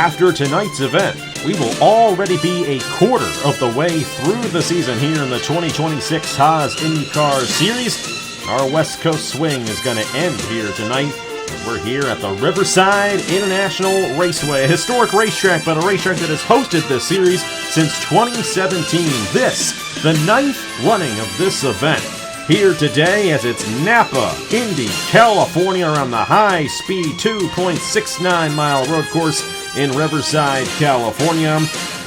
After tonight's event, we will already be a quarter of the way through the season here in the 2026 Haas IndyCar Series. Our West Coast swing is going to end here tonight. We're here at the Riverside International Raceway, a historic racetrack, but a racetrack that has hosted this series since 2017. This, the 9th running of this event. Here today as it's NAPA Indy California around the high-speed 2.69-mile road course in Riverside, California.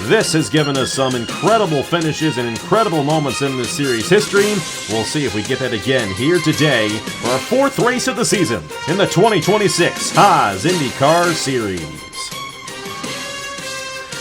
This has given us some incredible finishes and incredible moments in this series history. We'll see if we get that again here today for our 4th race of the season in the 2026 Haas IndyCar Series.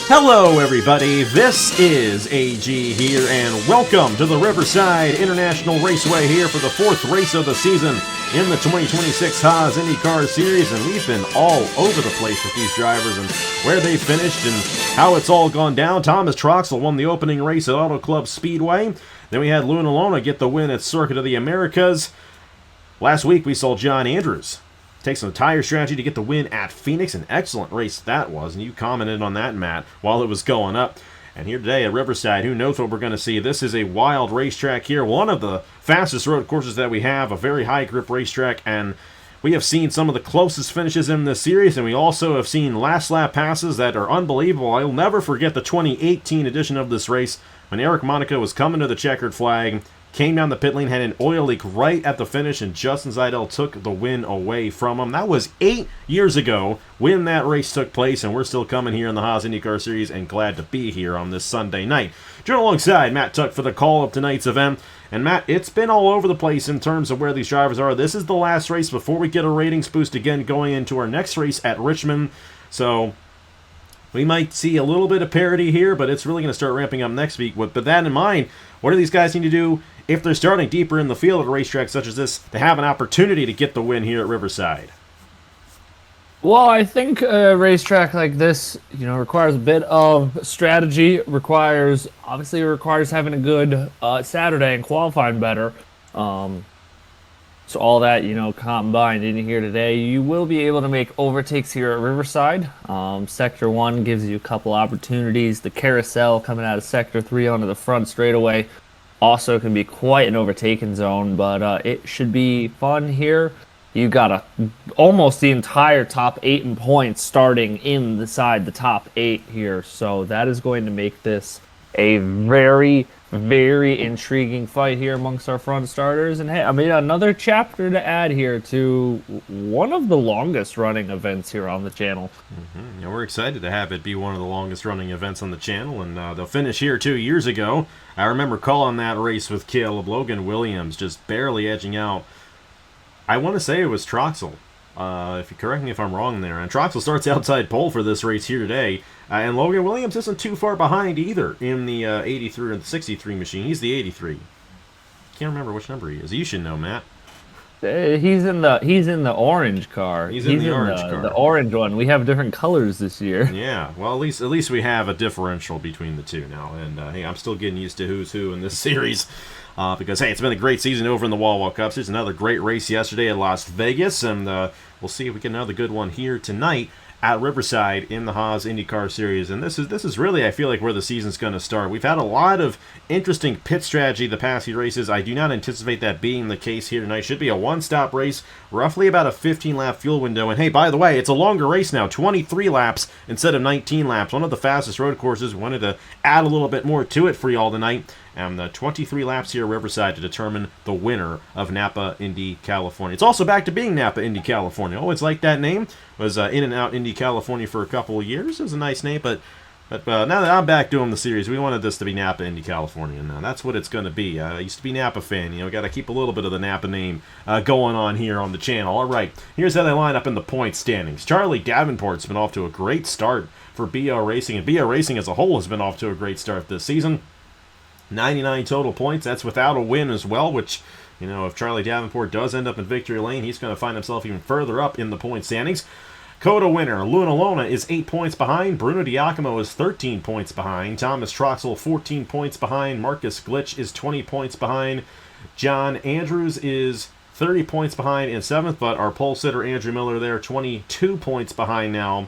Hello everybody, this is AG here and welcome to the Riverside International Raceway here for the 4th race of the season in the 2026 Haas IndyCar Series, and we've been all over the place with these drivers and where they finished and how it's all gone down. Thomas Troxel won the opening race at Auto Club Speedway. Then we had Luna Lona get the win at Circuit of the Americas. Last week we saw John Andrews take some tire strategy to get the win at Phoenix. An excellent race that was, and you commented on that, Matt, while it was going up. And here today at Riverside, who knows what we're going to see. This is a wild racetrack here, one of the fastest road courses that we have, a very high grip racetrack, and we have seen some of the closest finishes in this series, and we also have seen last lap passes that are unbelievable. I'll never forget the 2018 edition of this race when Eric Monaco was coming to the checkered flag, came down the pit lane, had an oil leak right at the finish, and Justin Zeidel took the win away from him. That was 8 years ago when that race took place, and we're still coming here in the Haas IndyCar Series and glad to be here on this Sunday night. Join alongside Matt Tuck for the call of tonight's event. And Matt, it's been all over the place in terms of where these drivers are. This is the last race before we get a ratings boost again going into our next race at Richmond. So we might see a little bit of parity here, but it's really going to start ramping up next week. But that in mind, what do these guys need to do if they're starting deeper in the field at a racetrack such as this to have an opportunity to get the win here at Riverside? Well, I think a racetrack like this, requires a bit of strategy. Obviously requires having a good Saturday and qualifying better. So all that, combined in here today, you will be able to make overtakes here at Riverside. Sector 1 gives you a couple opportunities. The carousel coming out of Sector 3 onto the front straightaway also can be quite an overtaking zone, but it should be fun here. You got almost the entire top 8 in points starting inside the top 8 here, so that is going to make this a very, very intriguing fight here amongst our front starters. And hey, another chapter to add here to one of the longest running events here on the channel. Yeah, we're excited to have it be one of the longest running events on the channel, and they'll finish here 2 years ago. I remember calling that race with Caleb. Logan Williams just barely edging out. I want to say it was Troxel. If you correct me if I'm wrong there. And Troxel starts outside pole for this race here today. And Logan Williams isn't too far behind either in the 83 and the 63 machine. He's the 83. Can't remember which number he is. You should know, Matt. He's in the orange car. He's in the orange car. The orange one. We have different colors this year. Yeah. Well, at least we have a differential between the two now. And hey, I'm still getting used to who's who in this series. Because, hey, it's been a great season over in the Wall Cups. There's another great race yesterday at Las Vegas, and we'll see if we get another good one here tonight at Riverside in the Haas IndyCar Series. And this is really, I feel like, where the season's going to start. We've had a lot of interesting pit strategy the past few races. I do not anticipate that being the case here tonight. Should be a one-stop race, roughly about a 15-lap fuel window. And, hey, by the way, it's a longer race now, 23 laps instead of 19 laps. One of the fastest road courses. We wanted to add a little bit more to it for y'all tonight. And the 23 laps here at Riverside to determine the winner of NAPA Indy California. It's also back to being NAPA Indy California. Always liked that name. Was in and out Indy California for a couple of years. It was a nice name, but now that I'm back doing the series, we wanted this to be NAPA Indy California. Now that's what it's going to be. I used to be NAPA fan. Got to keep a little bit of the NAPA name going on here on the channel. All right, here's how they line up in the point standings. Charlie Davenport's been off to a great start for BO Racing, and BO Racing as a whole has been off to a great start this season. 99 total points. That's without a win as well, which, if Charlie Davenport does end up in victory lane, he's going to find himself even further up in the point standings. Coda winner Luna Lona is 8 points behind. Bruno Diacomo is 13 points behind. Thomas Troxel 14 points behind. Marcus Glitch is 20 points behind. John Andrews is 30 points behind in 7th, but our pole sitter Andrew Miller there 22 points behind now.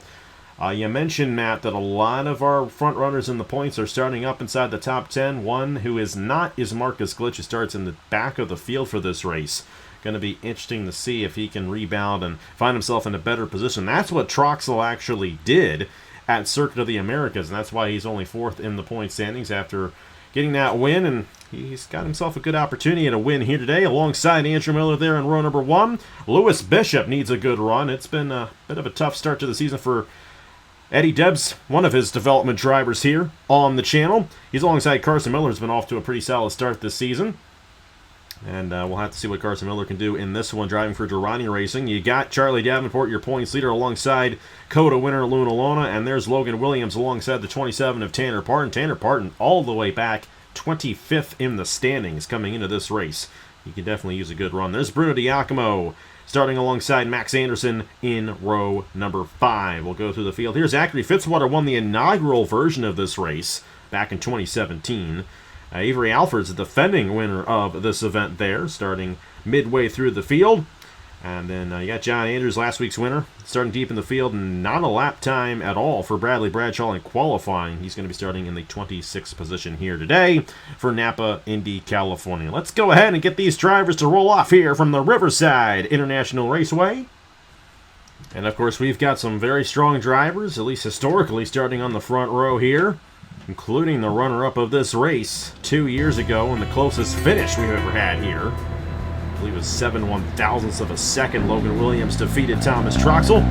You mentioned, Matt, that a lot of our front runners in the points are starting up inside the top 10. One who is not is Marcus Glitch, who starts in the back of the field for this race. Going to be interesting to see if he can rebound and find himself in a better position. That's what Troxel actually did at Circuit of the Americas, and that's why he's only 4th in the point standings after getting that win, and he's got himself a good opportunity at a win here today alongside Andrew Miller there in row number 1. Lewis Bishop needs a good run. It's been a bit of a tough start to the season for Eddie Debs, one of his development drivers here on the channel. He's alongside Carson Miller, who's been off to a pretty solid start this season. And we'll have to see what Carson Miller can do in this one, driving for Durrani Racing. You got Charlie Davenport, your points leader, alongside COTA winner Luna Lona. And there's Logan Williams alongside the 27 of Tanner Parton. Tanner Parton all the way back 25th in the standings coming into this race. He can definitely use a good run. There's Bruno Diacomo starting alongside Max Anderson in row number 5. We'll go through the field here. Zachary Fitzwater won the inaugural version of this race back in 2017. Avery Alford's the defending winner of this event there, starting midway through the field. And then you got John Andrews, last week's winner, starting deep in the field, and not a lap time at all for Bradley Bradshaw in qualifying. He's going to be starting in the 26th position here today for NAPA Indy California. Let's go ahead and get these drivers to roll off here from the Riverside International Raceway. And of course, we've got some very strong drivers, at least historically, starting on the front row here, including the runner-up of this race 2 years ago and the closest finish we've ever had here. I believe it was 7/1000ths of a second. Logan Williams defeated Thomas Troxel.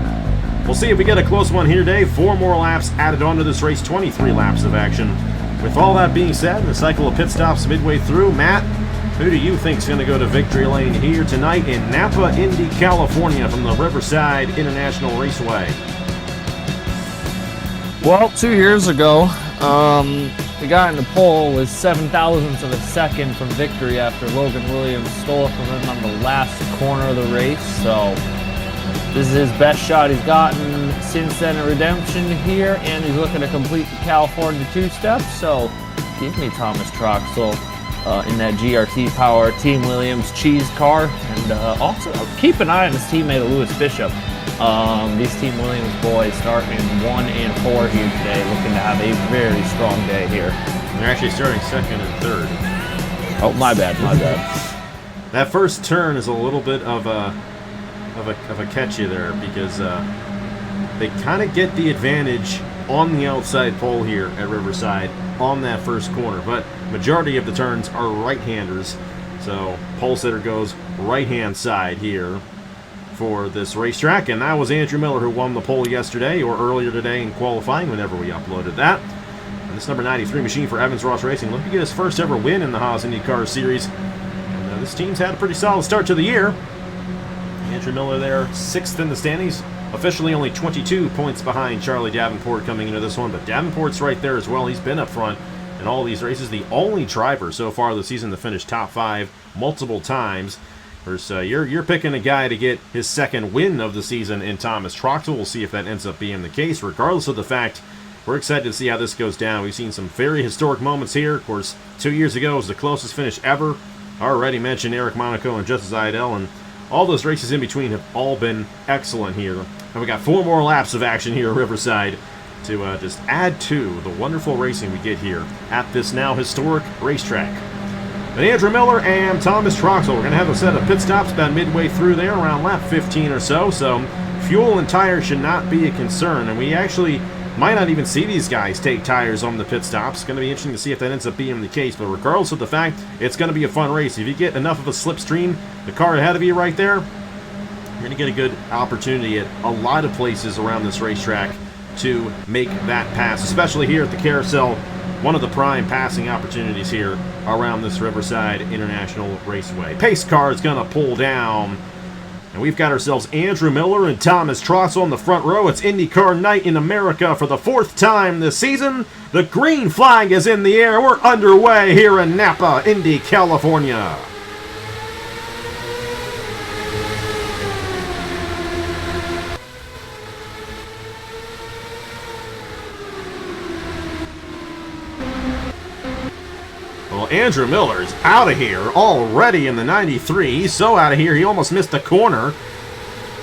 We'll see if we get a close one here today. 4 more laps added onto this race, 23 laps of action. With all that being said, the cycle of pit stops midway through, Matt, who do you think is going to go to victory lane here tonight in NAPA Indy California from the Riverside International Raceway? Well, 2 years ago, the guy in the pole was 7/1000ths of a second from victory after Logan Williams stole it from him on the last corner of the race. So this is his best shot he's gotten since then at redemption here, and he's looking to complete the California two-step. So give me Thomas Troxel in that GRT Power Team Williams cheese car, and also keep an eye on his teammate Lewis Bishop. These Team Williams boys starting 1 and 4 here today, looking to have a very strong day here. They're actually starting 2nd and 3rd. Oh, my bad. That first turn is a little bit of a catchy there, because they kind of get the advantage on the outside pole here at Riverside on that first corner, but majority of the turns are right-handers, so pole sitter goes right-hand side here for this racetrack, and that was Andrew Miller who won the pole yesterday or earlier today in qualifying whenever we uploaded that. And this number 93 machine for Evans Ross Racing looking to get his first ever win in the Haas IndyCar Series. And this team's had a pretty solid start to the year. Andrew Miller there, 6th in the standings, officially only 22 points behind Charlie Davenport coming into this one, but Davenport's right there as well. He's been up front in all these races, the only driver so far this season to finish top 5 multiple times. You're picking a guy to get his 2nd win of the season in Thomas Troxel. We'll see if that ends up being the case. Regardless of the fact, we're excited to see how this goes down. We've seen some very historic moments here. Of course, 2 years ago was the closest finish ever. I already mentioned Eric Monaco and Justice Idell, and all those races in between have all been excellent here. And we got 4 more laps of action here at Riverside to just add to the wonderful racing we get here at this now historic racetrack. But Andrew Miller and Thomas Troxel, we're going to have a set of pit stops about midway through there, around lap 15 or so. So fuel and tires should not be a concern. And we actually might not even see these guys take tires on the pit stops. It's going to be interesting to see if that ends up being the case. But regardless of the fact, it's going to be a fun race. If you get enough of a slipstream, the car ahead of you right there, you're going to get a good opportunity at a lot of places around this racetrack to make that pass, especially here at the carousel. One of the prime passing opportunities here around this Riverside International Raceway. Pace car is going to pull down. And we've got ourselves Andrew Miller and Thomas Troxel on the front row. It's IndyCar night in America for the 4th time this season. The green flag is in the air. We're underway here in NAPA Indy California. Well, Andrew Miller's out of here already in the 93. He's so out of here, he almost missed the corner.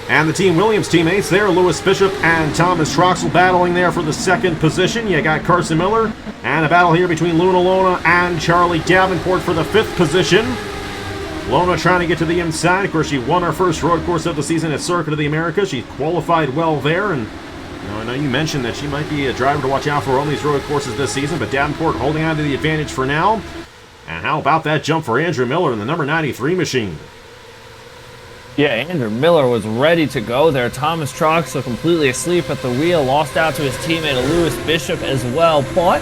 And the Team Williams teammates there, Lewis Bishop and Thomas Troxel battling there for the second position. You got Carson Miller, and a battle here between Luna Lona and Charlie Davenport for the fifth position. Lona trying to get to the inside. Of course, she won her first road course of the season at Circuit of the Americas. She qualified well there, and I know you mentioned that she might be a driver to watch out for on these road courses this season, but Davenport holding on to the advantage for now. And how about that jump for Andrew Miller in the number 93 machine? Yeah, Andrew Miller was ready to go there. Thomas Troxel completely asleep at the wheel, lost out to his teammate Lewis Bishop as well. But,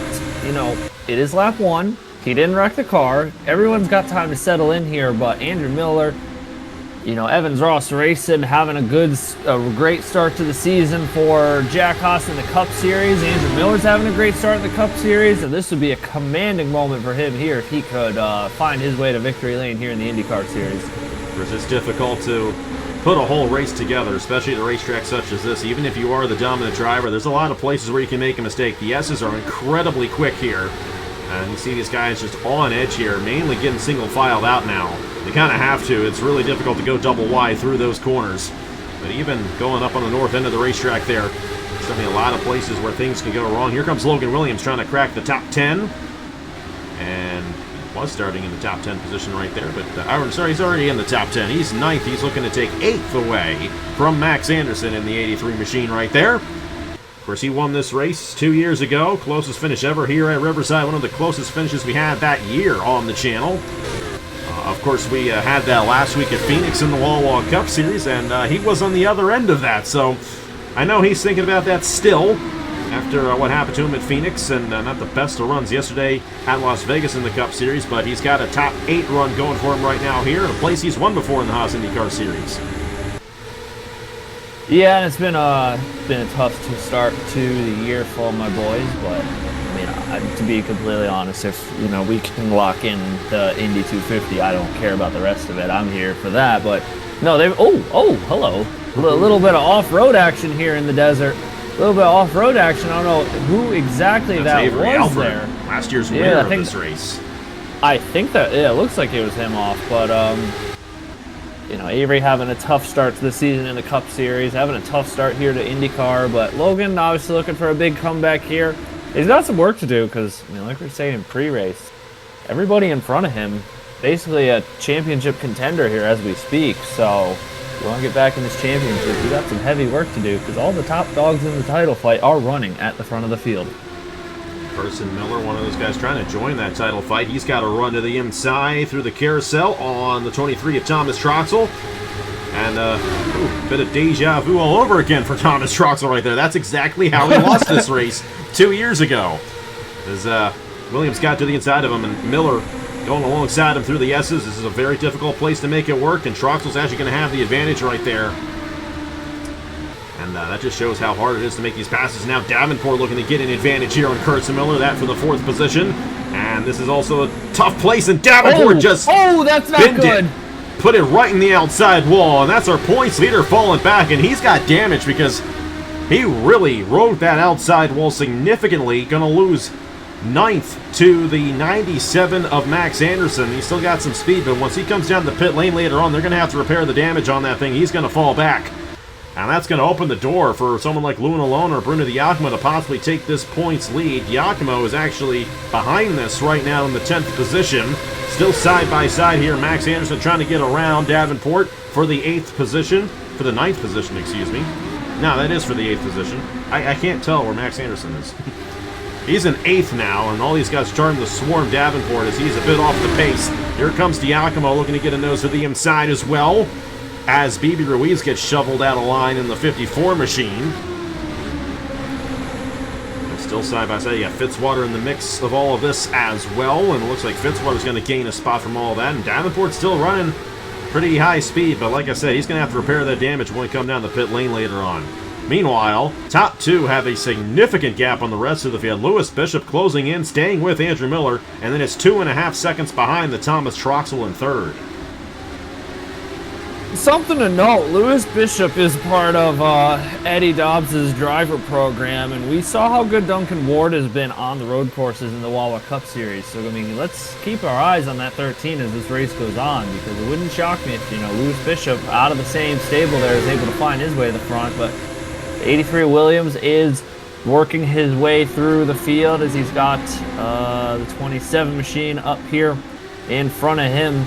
it is lap one. He didn't wreck the car. Everyone's got time to settle in here, but Andrew Miller, Evans Ross Racing having a great start to the season for Jack Haas in the Cup Series. Andrew Miller's having a great start in the Cup Series, and this would be a commanding moment for him here if he could find his way to victory lane here in the IndyCar Series. It's difficult to put a whole race together, especially at a racetrack such as this. Even if you are the dominant driver, there's a lot of places where you can make a mistake. The S's are incredibly quick here. And you see these guys just on edge here, mainly getting single-filed out now. They kind of have to. It's really difficult to go double wide through those corners. But even going up on the north end of the racetrack there, there's definitely a lot of places where things can go wrong. Here comes Logan Williams trying to crack the top 10. And was starting in the top 10 position right there, but he's already in the top 10. He's ninth. He's looking to take 8th away from Max Anderson in the 83 machine right there. Of course, he won this race 2 years ago. Closest finish ever here at Riverside. One of the closest finishes we had that year on the channel. Of course, we had that last week at Phoenix in the Wall Walk Cup Series, and he was on the other end of that. So I know he's thinking about that still. After what happened to him at Phoenix, and not the best of runs yesterday at Las Vegas in the Cup Series, but he's got a top 8 run going for him right now here, a place he's won before in the Haas IndyCar Series. Yeah, and it's been a tough start to the year for my boys, but to be completely honest, if we can lock in the Indy 250, I don't care about the rest of it. I'm here for that, but no, hello, a little bit of off-road action here in the desert. A little bit of off-road action. I don't know who exactly that Avery was Alfred, there. Last year's winner of this race. I think that, it looks like it was him off, but, Avery having a tough start to the season in the Cup Series, having a tough start here to IndyCar, but Logan obviously looking for a big comeback here. He's got some work to do because, like we were saying pre-race, everybody in front of him, basically a championship contender here as we speak, so if you want to get back in this championship, you got some heavy work to do because all the top dogs in the title fight are running at the front of the field. Carson Miller, one of those guys trying to join that title fight. He's got to run to the inside through the carousel on the 23 of Thomas Troxel. And a bit of deja vu all over again for Thomas Troxel right there. That's exactly how he lost this race 2 years ago. As Williams got to the inside of him, and Miller going alongside him through the S's. This is a very difficult place to make it work, and Troxel's actually going to have the advantage right there. And that just shows how hard it is to make these passes. Now Davenport looking to get an advantage here on Carson Miller, that for the 4th position. And this is also a tough place, and Davenport that's not good. Put it right in the outside wall, and that's our points leader falling back, and he's got damage because he really rode that outside wall significantly. Going to lose 9th to the 97 of Max Anderson. He's still got some speed, but once he comes down the pit lane later on, they're going to have to repair the damage on that thing. He's going to fall back. And that's going to open the door for someone like Luna Lona or Bruno Giacomo to possibly take this points lead. Giacomo is actually behind this right now in the 10th position. Still side by side here. Max Anderson trying to get around Davenport for the 8th position. For the 9th position, excuse me. No, that is for the 8th position. I can't tell where Max Anderson is. He's in 8th now, and all these guys are starting to swarm Davenport as he's a bit off the pace. Here comes Giacomo looking to get a nose to the inside as well, as BB Ruiz gets shoveled out of line in the 54 machine. And still side by side, you got Fitzwater in the mix of all of this as well, and it looks like Fitzwater's going to gain a spot from all of that, and Davenport's still running pretty high speed, but like I said, he's going to have to repair that damage when we come down the pit lane later on. Meanwhile, top two have a significant gap on the rest of the field. Lewis Bishop closing in, staying with Andrew Miller, and then it's 2.5 seconds behind the Thomas Troxel in third. something to note, Lewis Bishop is part of Eddie Dobbs's driver program, and we saw how good Duncan Ward has been on the road courses in the Wawa Cup Series. So, I mean, let's keep our eyes on that 13 as this race goes on, because it wouldn't shock me if, Lewis Bishop, out of the same stable there, is able to find his way to the front. But 83 Williams is working his way through the field as he's got the 27 machine up here in front of him.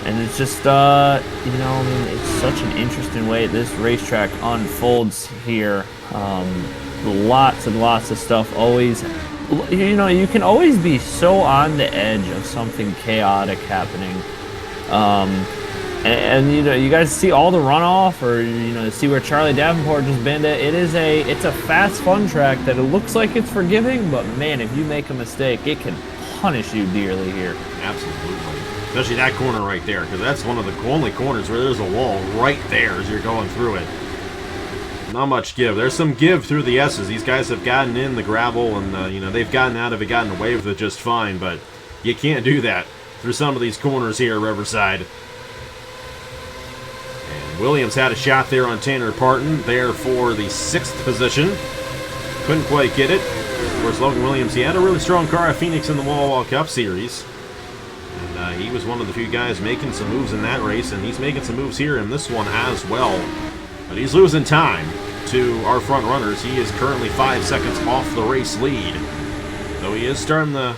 And it's just, it's such an interesting way this racetrack unfolds here. Lots and lots of stuff always, you can always be so on the edge of something chaotic happening. You guys see all the runoff, or, see where Charlie Davenport just bent it. It's a fast, fun track that it looks like it's forgiving, but man, if you make a mistake, it can punish you dearly here. Absolutely. Especially that corner right there, because that's one of the only corners where there's a wall right there as you're going through it. Not much give. There's some give through the S's. These guys have gotten in the gravel, and they've gotten out of it, gotten away with it just fine, but you can't do that through some of these corners here at Riverside. And Williams had a shot there on Tanner Parton, there for the 6th position. Couldn't quite get it. Of course, Logan Williams, he had a really strong car at Phoenix in the Wawa Cup Series. He was one of the few guys making some moves in that race, and he's making some moves here in this one as well. But he's losing time to our front runners. He is currently 5 seconds off the race lead. Though he is starting to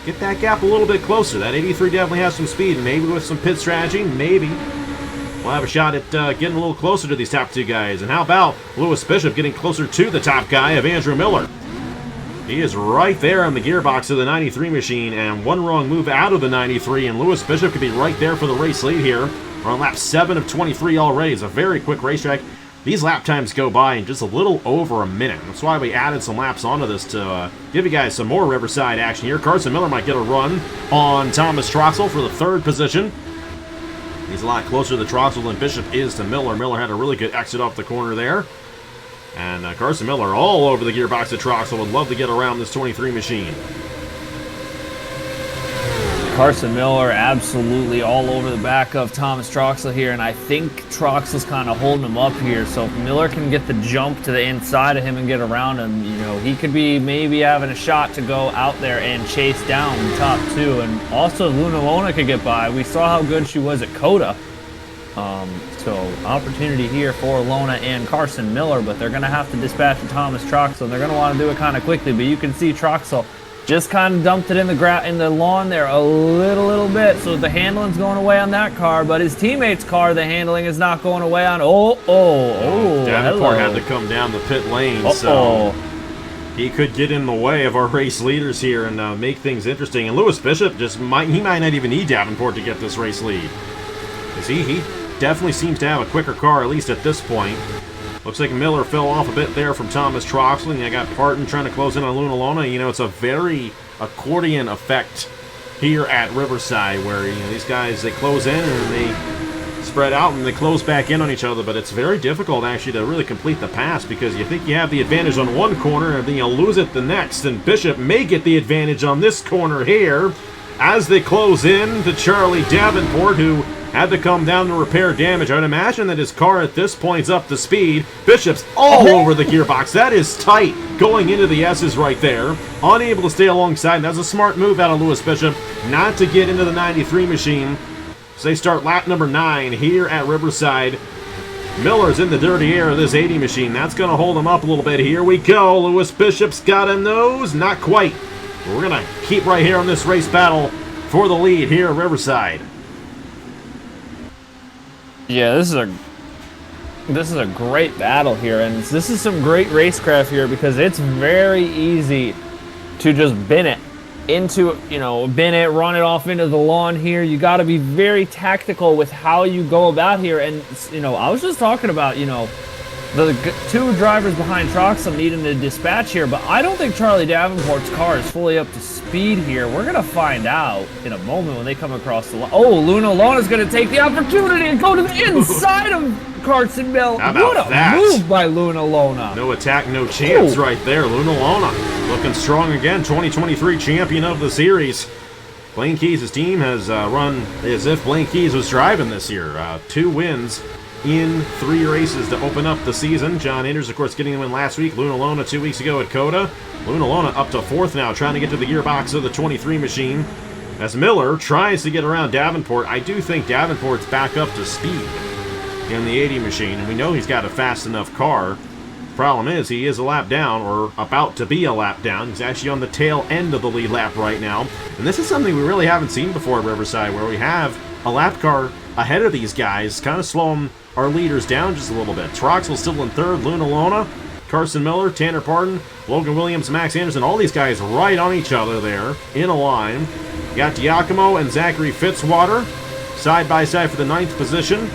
get that gap a little bit closer. That 83 definitely has some speed, and maybe with some pit strategy, maybe we'll have a shot at getting a little closer to these top 2 guys. And how about Lewis Bishop getting closer to the top guy of Andrew Miller? He is right there on the gearbox of the 93 machine, and one wrong move out of the 93, and Lewis Bishop could be right there for the race lead here. We're on lap 7 of 23 already. It's a very quick racetrack. These lap times go by in just a little over a minute. That's why we added some laps onto this to give you guys some more Riverside action here. Carson Miller might get a run on Thomas Troxel for the 3rd position. He's a lot closer to Troxel than Bishop is to Miller. Miller had a really good exit off the corner there. And Carson Miller all over the gearbox of Troxel. Would love to get around this 23 machine. Carson Miller absolutely all over the back of Thomas Troxel here, and I think Troxel's kind of holding him up here, so if Miller can get the jump to the inside of him and get around him, he could be maybe having a shot to go out there and chase down the top 2, and also Luna Lona could get by. We saw how good she was at Coda. So opportunity here for Lona and Carson Miller, but they're going to have to dispatch Thomas Troxel, and they're going to want to do it kind of quickly, but you can see Troxel just kind of dumped it in the lawn there a little bit, so the handling's going away on that car, but his teammate's car, the handling is not going away on. Davenport had to come down the pit lane, so he could get in the way of our race leaders here and make things interesting. And Lewis Bishop might not even need Davenport to get this race lead, because he definitely seems to have a quicker car, at least at this point. Looks like Miller fell off a bit there from Thomas Troxel, and I got Parton trying to close in on Luna Lona. It's a very accordion effect here at Riverside, where these guys, they close in and they spread out and they close back in on each other, but it's very difficult actually to really complete the pass, because you think you have the advantage on one corner and then you lose it the next, and Bishop may get the advantage on this corner here as they close in to Charlie Davenport, who had to come down to repair damage. I'd imagine that his car at this point is up to speed. Bishop's all over the gearbox. That is tight going into the S's right there. Unable to stay alongside. That's a smart move out of Lewis Bishop not to get into the 93 machine. So they start lap number 9 here at Riverside. Miller's in the dirty air of this 80 machine. That's going to hold him up a little bit. Here we go. Lewis Bishop's got a nose. Not quite. We're going to keep right here on this race battle for the lead here at Riverside. Yeah, this is a great battle here, and this is some great racecraft here, because it's very easy to just bin it into, run it off into the lawn here. You got to be very tactical with how you go about here, and I was just talking about, the 2 drivers behind Troxel needing to dispatch here, but I don't think Charlie Davenport's car is fully up to speed here. We're going to find out in a moment when they come across the line. Oh, Luna Lona's going to take the opportunity and go to the inside of Carson Miller. What a move by Luna Lona. No attack, no chance right there. Luna Lona looking strong again. 2023 champion of the series. Blaine Keys' team has run as if Blaine Keys was driving this year. 2 wins in 3 races to open up the season. John Anders, of course, getting the win last week. Luna Lona 2 weeks ago at Coda. Luna Lona up to 4th now, trying to get to the gearbox of the 23 machine. As Miller tries to get around Davenport, I do think Davenport's back up to speed in the 80 machine, and we know he's got a fast enough car. Problem is, he is a lap down, or about to be a lap down. He's actually on the tail end of the lead lap right now. And this is something we really haven't seen before at Riverside, where we have a lap car ahead of these guys, kind of slowing our leaders down just a little bit. Troxel still in 3rd, Luna Lona, Carson Miller, Tanner Pardon, Logan Williams, Max Anderson, all these guys right on each other there, in a line. You got Giacomo and Zachary Fitzwater, side by side for the 9th position.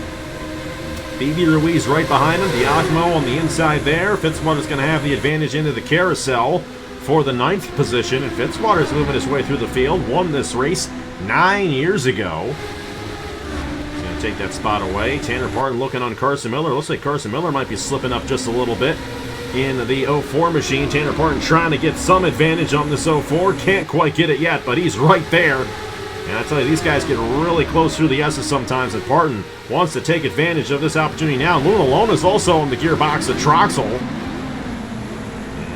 BB Ruiz right behind him. Giacomo on the inside there. Fitzwater's going to have the advantage into the carousel for the 9th position. And Fitzwater's moving his way through the field. Won this race 9 years ago. He's going to take that spot away. Tanner Pardon looking on Carson Miller. Looks like Carson Miller might be slipping up just a little bit in the 04 machine. Tanner Pardon trying to get some advantage on this 04. Can't quite get it yet, but he's right there. And I tell you, these guys get really close through the S's sometimes, and Pardon wants to take advantage of this opportunity now. Luna Lona is also in the gearbox at Troxel.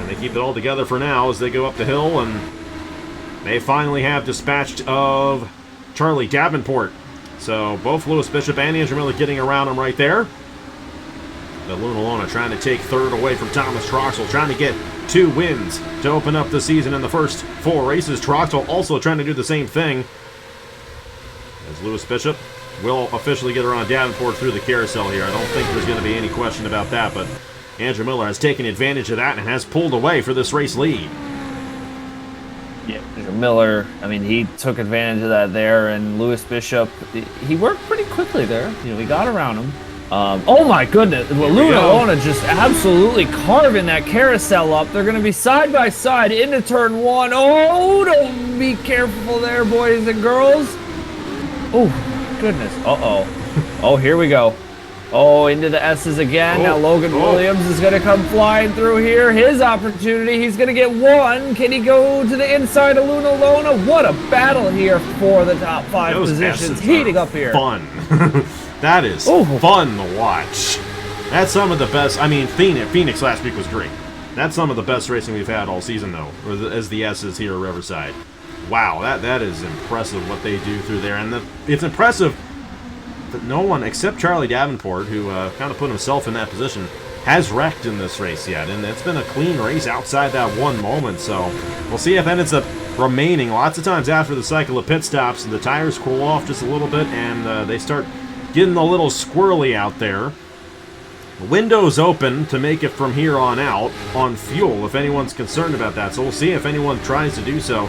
And they keep it all together for now as they go up the hill, and they finally have dispatched of Charlie Davenport. So both Lewis Bishop and Andrew Miller getting around him right there. But Luna Lona trying to take 3rd away from Thomas Troxel, trying to get 2 wins to open up the season in the first 4 races. Troxel also trying to do the same thing, as Lewis Bishop will officially get around Davenport through the carousel here. I don't think there's going to be any question about that, but Andrew Miller has taken advantage of that and has pulled away for this race lead. Yeah, Miller, I mean, he took advantage of that there, and Lewis Bishop, he worked pretty quickly there. You know, he got around him. Oh my goodness, Luna Lona just absolutely carving that carousel up. They're going to be side by side into turn 1. Oh, don't be careful there, boys and girls. Oh, goodness. Uh-oh. Oh, here we go. Oh, into the S's again. Now Logan Williams is going to come flying through here. His opportunity. He's going to get 1. Can he go to the inside of Luna Lona? What a battle here for the top 5 positions. Heating up here. Fun. That is fun to watch. That's some of the best. I mean, Phoenix last week was great. That's some of the best racing we've had all season, though, as the S's here at Riverside. Wow, that is impressive what they do through there. And it's impressive that no one except Charlie Davenport, who kind of put himself in that position, has wrecked in this race yet. And it's been a clean race outside that one moment. So we'll see if that ends up remaining. Lots of times after the cycle of pit stops, the tires cool off just a little bit and they start getting a little squirrely out there. The window's open to make it from here on out on fuel if anyone's concerned about that. So we'll see if anyone tries to do so.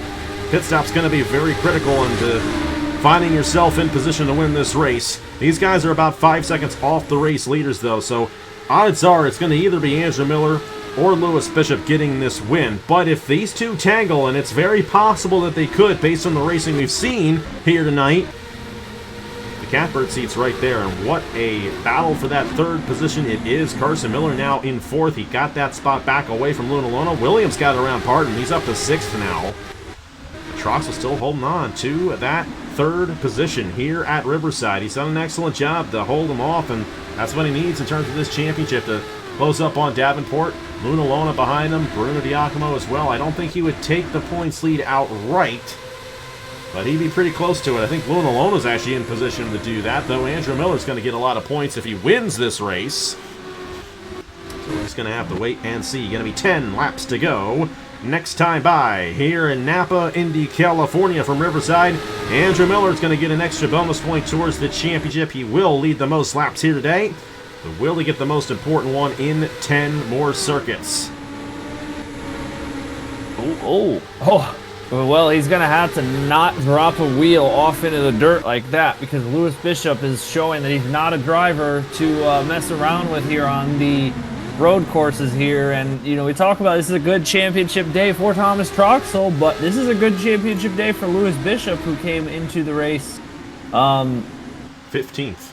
Pit stop's going to be very critical into finding yourself in position to win this race. These guys are about 5 seconds off the race leaders, though, so odds are it's going to either be Andrew Miller or Lewis Bishop getting this win. But if these two tangle, and it's very possible that they could based on the racing we've seen here tonight, the catbird seat's right there, and what a battle for that 3rd position it is. Carson Miller now in 4th. He got that spot back away from Luna Lona. Williams got it around Pardon. He's up to 6th now. Troxel still holding on to that 3rd position here at Riverside. He's done an excellent job to hold him off, and that's what he needs in terms of this championship to close up on Davenport. Luna Lona behind him, Bruno Giacomo as well. I don't think he would take the points lead outright, but he'd be pretty close to it. I think Luna Lona's actually in position to do that, though Andrew Miller's going to get a lot of points if he wins this race. So we're just going to have to wait and see. Going to be 10 laps to go. Next time by here in NAPA Indy California from Riverside, Andrew Miller's going to get an extra bonus point towards the championship. He will lead the most laps here today, but will he get the most important one in 10 more circuits? Well, he's going to have to not drop a wheel off into the dirt like that, because Lewis Bishop is showing that he's not a driver to mess around with here on the road courses here. And, you know, we talk about this is a good championship day for Thomas Troxel, but this is a good championship day for Lewis Bishop, who came into the race 15th.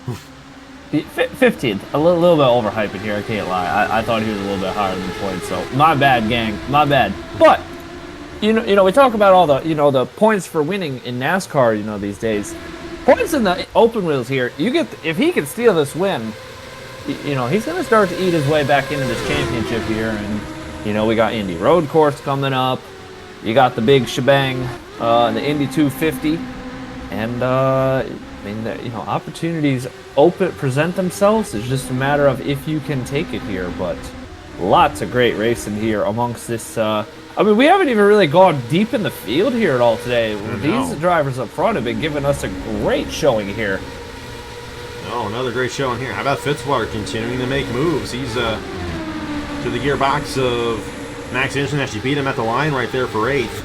15th. A little bit overhyping here, I can't lie. I thought he was a little bit higher than points, so my bad, gang. My bad. But we talk about all the, the points for winning in NASCAR, these days. Points in the open wheels here. If he can steal this win, he's going to start to eat his way back into this championship here. And, we got Indy Road Course coming up. You got the big shebang, the Indy 250. And, opportunities present themselves. It's just a matter of if you can take it here. But lots of great racing here amongst this. We haven't even really gone deep in the field here at all today. These drivers up front have been giving us a great showing here. Oh, another great showing here. How about Fitzwater continuing to make moves? He's to the gearbox of Max Anderson. Actually beat him at the line right there for 8th.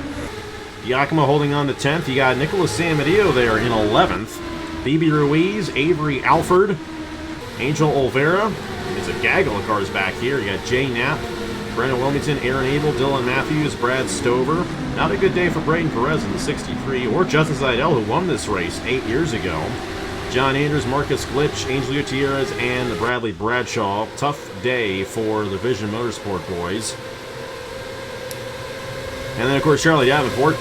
Yakima holding on to 10th. You got Nicholas Samadillo there in 11th. Phoebe Ruiz, Avery Alford, Angel Olvera. It's a gaggle of cars back here. You got Jay Knapp, Brandon Wilmington, Aaron Abel, Dylan Matthews, Brad Stover. Not a good day for Braden Perez in the 63, or Justin Seidel, who won this race 8 years ago. John Andrews, Marcus Glitch, Angel Gutierrez, and Bradley Bradshaw. Tough day for the Vision Motorsport boys. And then, of course, Charlie Davenport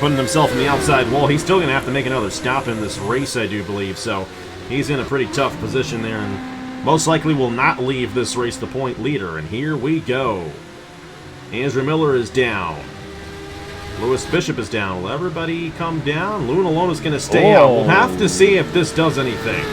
putting himself in the outside wall. He's still going to have to make another stop in this race, I do believe. So he's in a pretty tough position there, and most likely will not leave this race the point leader. And here we go. Andrew Miller is down. Lewis Bishop is down. Will everybody come down? Luna Lona's going to stay out. We'll have to see if this does anything.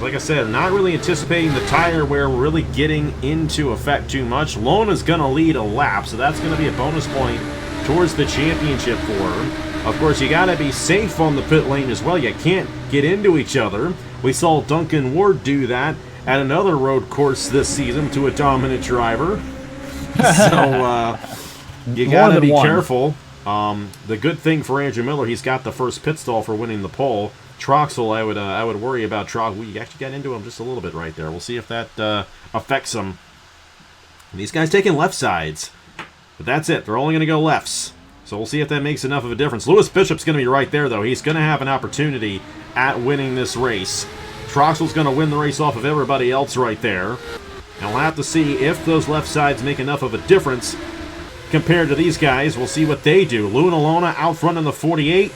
Like I said, not really anticipating the tire wear really getting into effect too much. Lona's going to lead a lap, so that's going to be a bonus point towards the championship for him. Of course, you got to be safe on the pit lane as well. You can't get into each other. We saw Duncan Ward do that at another road course this season to a dominant driver. So you got to be careful. The good thing for Andrew Miller, he's got the first pit stall for winning the pole. Troxel, I would worry about Troxel. We actually got into him just a little bit right there. We'll see if that affects him. And these guys taking left sides. But that's it. They're only going to go lefts. So we'll see if that makes enough of a difference. Lewis Bishop's going to be right there, though. He's going to have an opportunity at winning this race. Troxel's going to win the race off of everybody else right there. And we'll have to see if those left sides make enough of a difference compared to these guys. We'll see what they do. Luna Lona out front in the 48.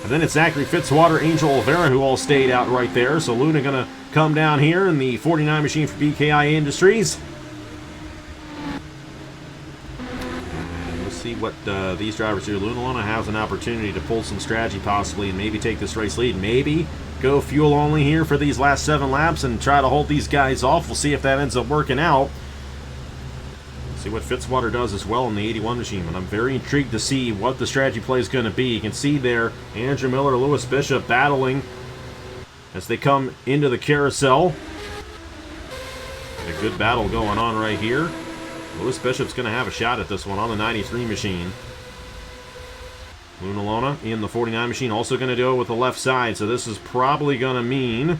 And then it's Zachary Fitzwater, Angel Olvera, who all stayed out right there. So Luna going to come down here in the 49 machine for BKI Industries. And we'll see what these drivers do. Luna Lona has an opportunity to pull some strategy possibly and maybe take this race lead. Maybe go fuel only here for these last 7 laps and try to hold these guys off. We'll see if that ends up working out. See what Fitzwater does as well in the 81 machine, but I'm very intrigued to see what the strategy play is going to be. You can see there Andrew Miller, Lewis Bishop battling as they come into the carousel. A good battle going on right here. Lewis Bishop's going to have a shot at this one on the 93 machine. Luna Lona in the 49 machine also going to do it with the left side, so this is probably going to mean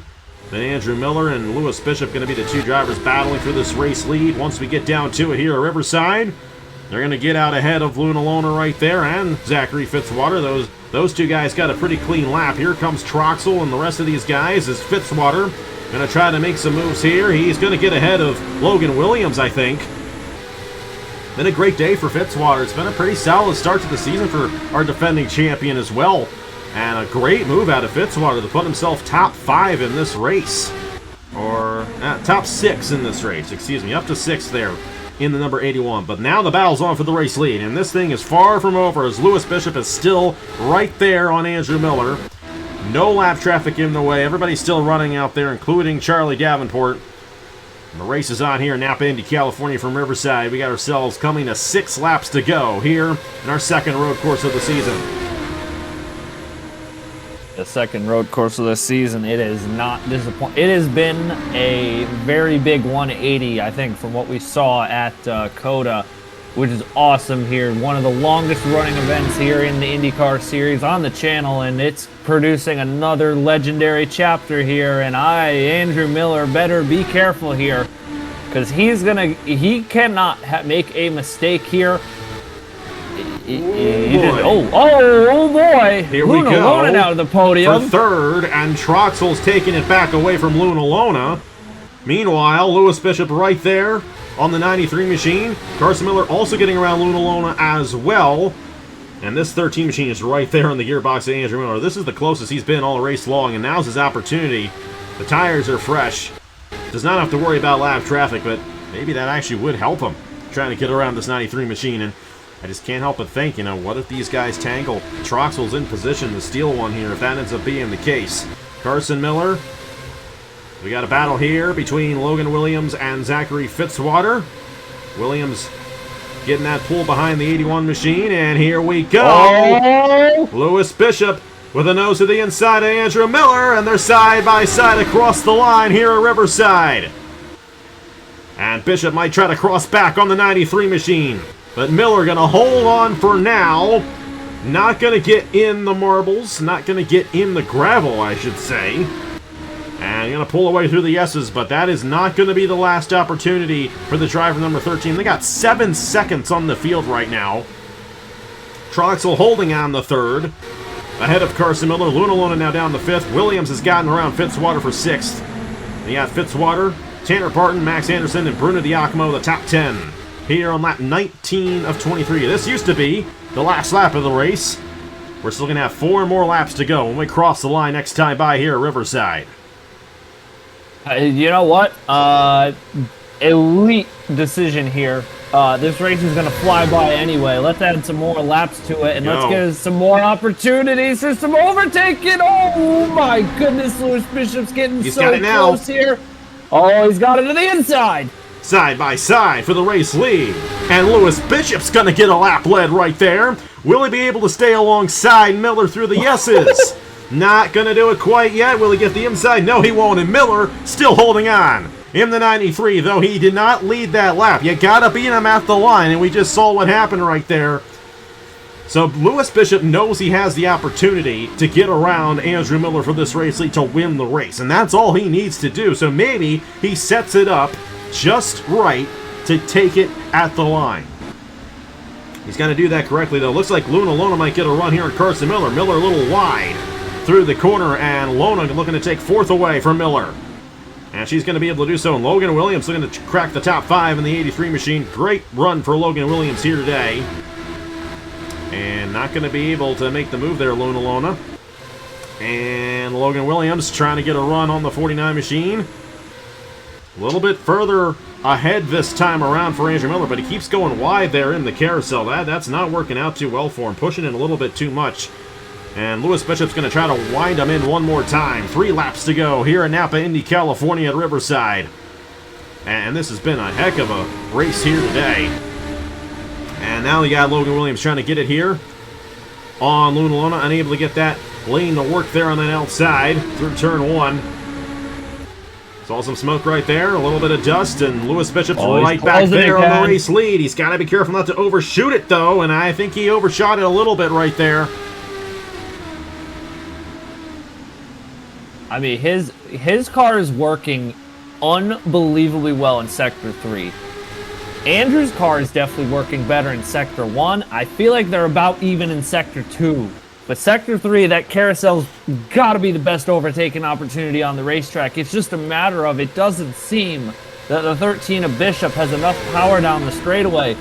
that Andrew Miller and Lewis Bishop going to be the 2 drivers battling for this race lead. Once we get down to it here at Riverside, they're going to get out ahead of Luna Lona right there and Zachary Fitzwater. Those 2 guys got a pretty clean lap. Here comes Troxel and the rest of these guys as Fitzwater going to try to make some moves here. He's going to get ahead of Logan Williams, I think. Been a great day for Fitzwater. It's been a pretty solid start to the season for our defending champion as well. And a great move out of Fitzwater to put himself top 5 in this race. Or top 6 in this race, excuse me. Up to 6 there in the number 81. But now the battle's on for the race lead. And this thing is far from over as Lewis Bishop is still right there on Andrew Miller. No lap traffic in the way. Everybody's still running out there, including Charlie Davenport. And the race is on here in NAPA Indy California from Riverside. We got ourselves coming to 6 laps to go here in our second road course of the season. The second road course of the season, it is not disappointing. It has been a very big 180, I think, from what we saw at COTA, which is awesome here. One of the longest running events here in the IndyCar Series on the channel, and it's producing another legendary chapter here. And Andrew Miller, better be careful here, because he cannot make a mistake here. Oh boy! Here Luna we go. Lona out of the podium for third, and Troxel's taking it back away from Luna Lona. Meanwhile, Lewis Bishop right there on the 93 machine. Carson Miller also getting around Luna Lona as well. And this 13 machine is right there on the gearbox of Andrew Miller. This is the closest he's been all race long, and now's his opportunity. The tires are fresh. Does not have to worry about lap traffic, but maybe that actually would help him trying to get around this 93 machine. And I just can't help but think, what if these guys tangle? Troxel's in position to steal one here if that ends up being the case. Carson Miller. We got a battle here between Logan Williams and Zachary Fitzwater. Williams getting that pull behind the 81 machine, and here we go. Oh! Lewis Bishop with a nose to the inside of Andrew Miller, and they're side by side across the line here at Riverside. And Bishop might try to cross back on the 93 machine, but Miller going to hold on for now. Not going to get in the marbles, not going to get in the gravel, I should say. And going to pull away through the S's, but that is not going to be the last opportunity for the driver number 13. They got 7 seconds on the field right now. Troxel holding on the third. Ahead of Carson Miller. Luna now down the fifth. Williams has gotten around Fitzwater for sixth. And you got Fitzwater, Tanner Barton, Max Anderson, and Bruno Diacomo, the top 10. Here on lap 19 of 23. This used to be the last lap of the race. We're still going to have 4 more laps to go when we cross the line next time by here at Riverside. You know what? Elite decision here. This race is going to fly by anyway. Let's add some more laps to it, and let's get some more opportunities for some overtaking. Oh, my goodness. Lewis Bishop's getting so close here. Oh, he's got it to the inside. Side by side for the race lead. And Lewis Bishop's going to get a lap lead right there. Will he be able to stay alongside Miller through the S's? Not going to do it quite yet. Will he get the inside? No, he won't. And Miller still holding on. In the 93, though he did not lead that lap. You got to beat him at the line, and we just saw what happened right there. So Lewis Bishop knows he has the opportunity to get around Andrew Miller for this race lead to win the race, and that's all he needs to do. So maybe he sets it up just right to take it at the line. He's got to do that correctly, though. Looks like Luna might get a run here at Carson Miller. Miller a little wide through the corner, and Lona looking to take fourth away from Miller. And she's going to be able to do so. And Logan Williams looking to crack the top 5 in the 83 machine. Great run for Logan Williams here today. And not going to be able to make the move there, Lona. And Logan Williams trying to get a run on the 49 machine. A little bit further ahead this time around for Andrew Miller, but he keeps going wide there in the carousel. That's not working out too well for him, pushing it a little bit too much. And Lewis Bishop's going to try to wind him in one more time. 3 laps to go here at NAPA Indy California at Riverside. And this has been a heck of a race here today. And now you got Logan Williams trying to get it here on Luna, unable to get that lane to work there on that outside through turn 1. Saw some smoke right there, a little bit of dust, and Lewis Bishop's right back there on the race lead. He's got to be careful not to overshoot it, though, and I think he overshot it a little bit right there. I mean, his car is working unbelievably well in Sector 3. Andrew's car is definitely working better in Sector 1. I feel like they're about even in Sector 2. But Sector 3, that carousel's got to be the best overtaking opportunity on the racetrack. It's just a matter of, it doesn't seem that the 13 of Bishop has enough power down the straightaway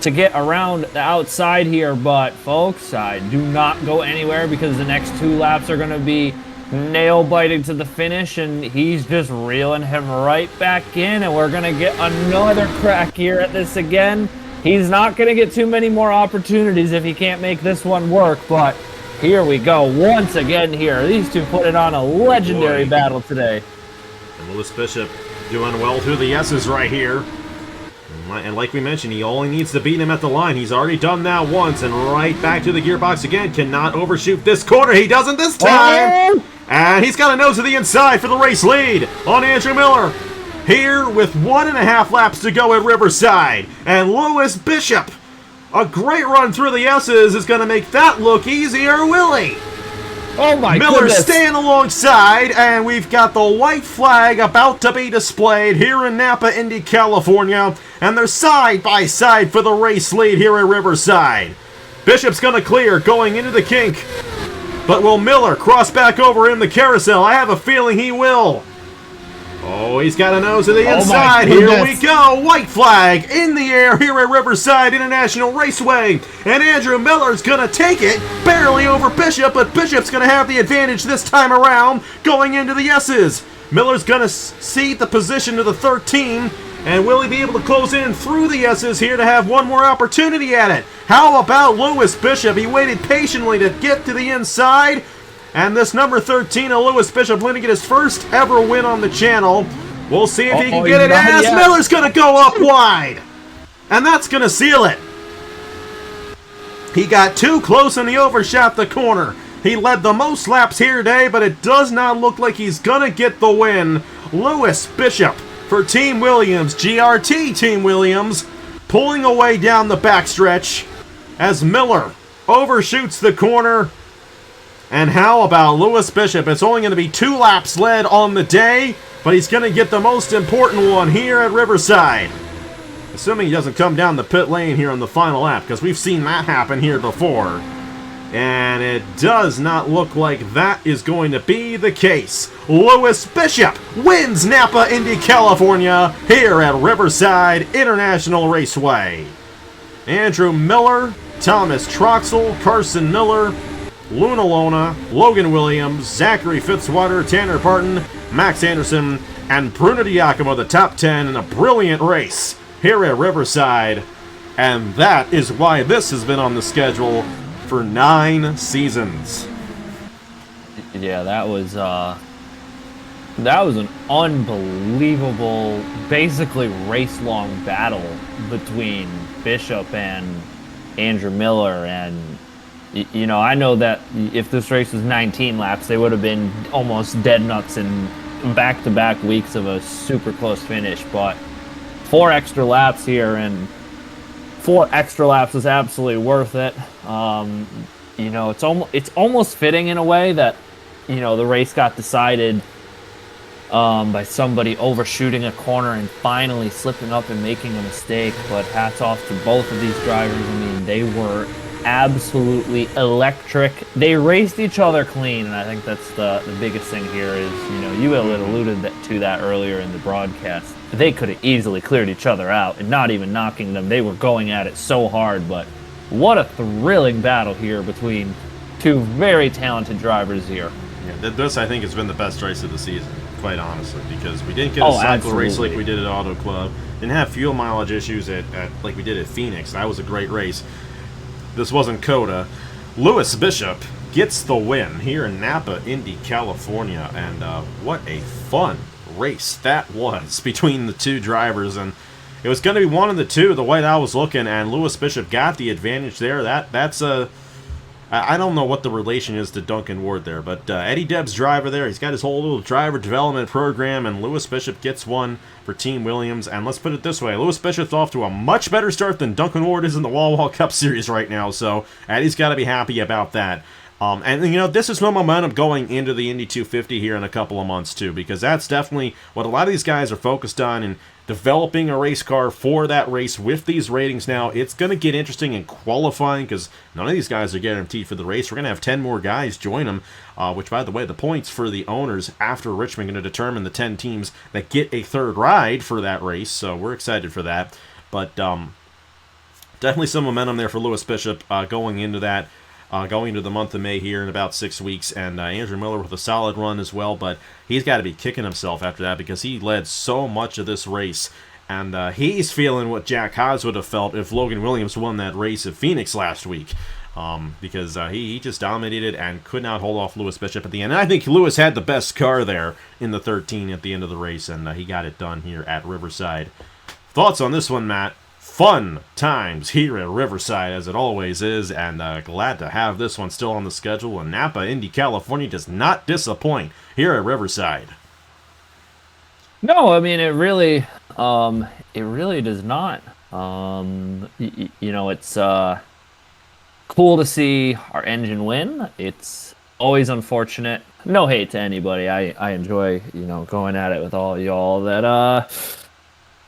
to get around the outside here. But, folks, I do not go anywhere because the next 2 laps are going to be nail-biting to the finish, and he's just reeling him right back in, and we're going to get another crack here at this again. He's not going to get too many more opportunities if he can't make this one work, but here we go once again here. These two put it on a legendary battle today. And Lewis Bishop doing well through the S's right here. And like we mentioned, he only needs to beat him at the line. He's already done that once, and right back to the gearbox again. Cannot overshoot this corner. He doesn't this time. Oh! And he's got a nose to the inside for the race lead on Andrew Miller. Here with 1.5 laps to go at Riverside. And Lewis Bishop, a great run through the S's, is going to make that look easier, will he? Oh my Miller goodness. staying alongside, and we've got the white flag about to be displayed here in NAPA Indy California, and they're side by side for the race lead here at Riverside. Bishop's going to clear going into the kink, but will Miller cross back over in the carousel? I have a feeling he will. Oh, he's got a nose to the Oh, inside. my Here goodness. we go. White flag in the air here at Riverside International Raceway. And Andrew Miller's going to take it barely over Bishop, but Bishop's going to have the advantage this time around going into the S's. Miller's going to cede the position to the 13. And will he be able to close in through the S's here to have one more opportunity at it? How about Lewis Bishop? He waited patiently to get to the inside. And this number 13 of Lewis Bishop going to get his first ever win on the channel. We'll see if he can get it as Miller's going to go up wide. And that's going to seal it. He got too close and he overshot the corner. He led the most laps here today, but it does not look like he's going to get the win. Lewis Bishop for Team Williams, GRT Team Williams, pulling away down the backstretch as Miller overshoots the corner. And how about Lewis Bishop? It's only going to be 2 laps led on the day, but he's going to get the most important one here at Riverside. Assuming he doesn't come down the pit lane here on the final lap, because we've seen that happen here before. And it does not look like that is going to be the case. Lewis Bishop wins NAPA Indy California here at Riverside International Raceway. Andrew Miller, Thomas Troxel, Carson Miller, Luna Lona, Logan Williams, Zachary Fitzwater, Tanner Barton, Max Anderson, and Bruno Diacomo, the top 10 in a brilliant race here at Riverside. And that is why this has been on the schedule for 9 seasons. Yeah, that was an unbelievable, basically race-long battle between Bishop and Andrew Miller. And you know, I know that if this race was 19 laps, they would have been almost dead nuts in back-to-back weeks of a super close finish. But 4 extra laps here, and 4 extra laps is absolutely worth it. You know, it's almost fitting in a way that, you know, the race got decided by somebody overshooting a corner and finally slipping up and making a mistake. But hats off to both of these drivers. I mean, they were absolutely electric. They raced each other clean, and I think that's the biggest thing here is, you know, you had alluded to that earlier in the broadcast. They could have easily cleared each other out and not even knocking them. They were going at it so hard, but what a thrilling battle here between 2 very talented drivers here. Yeah, this, I think, has been the best race of the season, quite honestly, because we didn't get a cycle race like we did at Auto Club. Didn't have fuel mileage issues at like we did at Phoenix. That was a great race. This wasn't COTA. Lewis Bishop gets the win here in Napa Indy California, and what a fun race that was between the 2 drivers. And it was going to be one of the 2 the way I was looking, and Lewis Bishop got the advantage there. That's a I don't know what the relation is to Duncan Ward there, but Eddie Deb's driver there, he's got his whole little driver development program, and Lewis Bishop gets one for Team Williams. And let's put it this way, Lewis Bishop's off to a much better start than Duncan Ward is in the Wall Cup Series right now, so Eddie's got to be happy about that. And, you know, this is no momentum going into the Indy 250 here in a couple of months, too, because that's definitely what a lot of these guys are focused on, and developing a race car for that race with these ratings now. It's going to get interesting in qualifying because none of these guys are guaranteed for the race. We're going to have 10 more guys join them, which, by the way, the points for the owners after Richmond are going to determine the 10 teams that get a third ride for that race, so we're excited for that. But definitely some momentum there for Lewis Bishop going into that. Going into the month of May here in about 6 weeks, and Andrew Miller with a solid run as well, but he's got to be kicking himself after that because he led so much of this race, and he's feeling what Jack Haas would have felt if Logan Williams won that race at Phoenix last week, because he just dominated and could not hold off Lewis Bishop at the end. And I think Lewis had the best car there in the 13 at the end of the race, and he got it done here at Riverside. Thoughts on this one, Matt? Fun times here at Riverside, as it always is, and glad to have this one still on the schedule. And Napa Indy California does not disappoint here at Riverside. No, I mean it really does not. You know, it's cool to see our engine win. It's always unfortunate. No hate to anybody. I enjoy, you know, going at it with all y'all that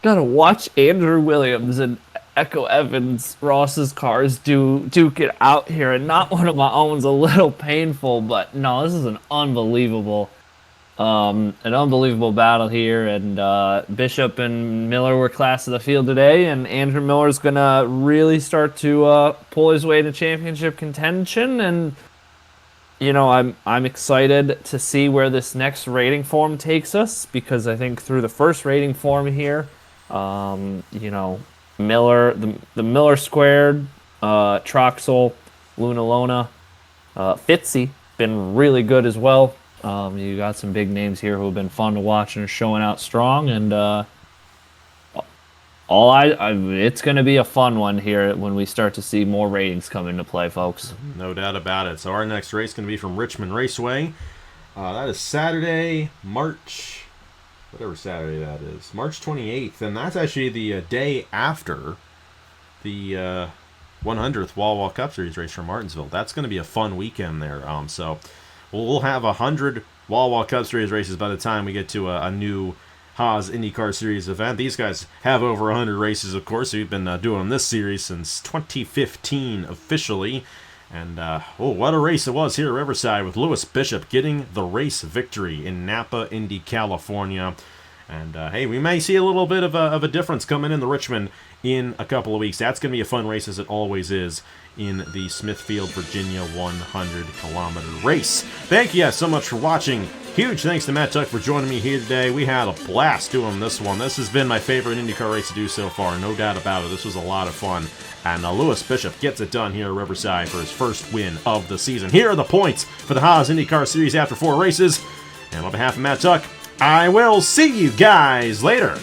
gotta watch Andrew Williams and Echo Evans, Ross's cars duke it out here, and not one of my own's a little painful, but no, this is an unbelievable An unbelievable battle here, and Bishop and Miller were class of the field today, and Andrew Miller's gonna really start to pull his way to championship contention, and I'm excited to see where this next rating form takes us, because I think through the first rating form here, Miller, the Miller squared, Troxel, Luna Lona, Fitzy been really good as well. You got some big names here who have been fun to watch and are showing out strong, and it's going to be a fun one here when we start to see more ratings come into play, folks. No doubt about it. So our next race is going to be from Richmond Raceway. That is Saturday, whatever Saturday that is, March 28th, and that's actually the day after the 100th Wall Cup Series race from Martinsville. That's going to be a fun weekend there. So we'll have 100 Wall Cup Series races by the time we get to a new Haas IndyCar Series event. These guys have over 100 races, of course. We've been doing this series since 2015 officially. And, what a race it was here at Riverside, with Lewis Bishop getting the race victory in NAPA Indy California. And, hey, we may see a little bit of a difference coming in the Richmond in a couple of weeks. That's going to be a fun race, as it always is, in the Smithfield, Virginia 100-kilometer race. Thank you guys so much for watching. Huge thanks to Matt Tuck for joining me here today. We had a blast doing this one. This has been my favorite IndyCar race to do so far, no doubt about it. This was a lot of fun. And Lewis Bishop gets it done here at Riverside for his first win of the season. Here are the points for the Haas IndyCar Series after 4 races. And on behalf of Matt Tuck, I will see you guys later.